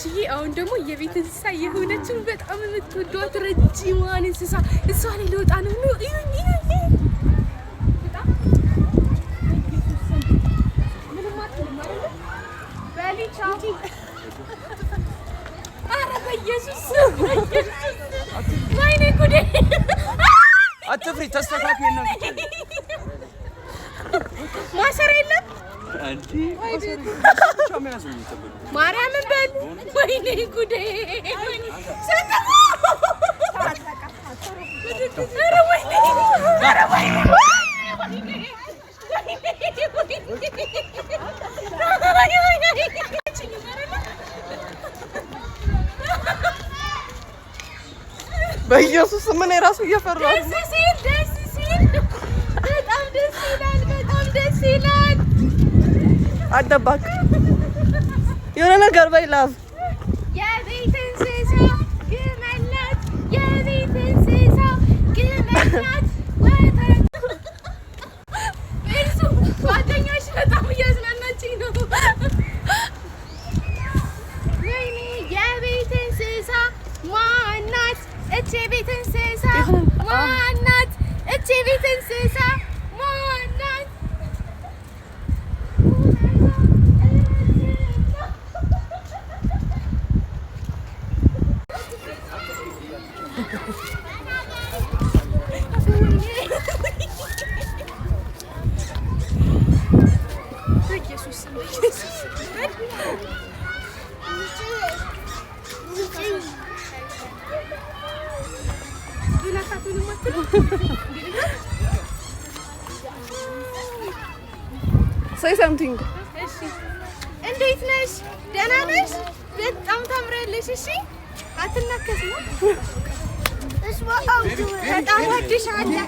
ውዶችዬ አሁን ደግሞ የቤት እንስሳ የሆነችን በጣም የምትወዷት ረጅሟን እንስሳ እሷ ላይ ልወጣ ነው። በጣም ምንም አትልም አይደል? በሊቻቲ ኧረ በኢየሱስ ወይኔ ጉዴ! አትፍሪ፣ ተስተካክለና ማሰር የለም አንቺ ማርያምን በል። ወይኔ ጉዴ! ሰጠሙ ኧረ ወይኔ! ኧረ ወይኔ! በኢየሱስ ምን ራሱ እየፈራሁ ደስ ሲል በጣም ደስ ይላል። በጣም ደስ ይላል። አደባክ የሆነ ነገር በይላፍ የቤት እንስሳ ግመል ናት። የቤት እንስሳ ግመል ናት። ወተት እሱ ጓደኛሽ በጣም እያዝናናችኝ ነው። ወይኔ የቤት እንስሳ ማናት? እቺ የቤት እንስሳ ማናት? እቺ የቤት እንስሳ ማናት? say something እሺ እንዴት ነሽ? ደህና ነሽ? በጣም ታምራለሽ። እሺ አትናከስም። በጣም ወድሻለሁ።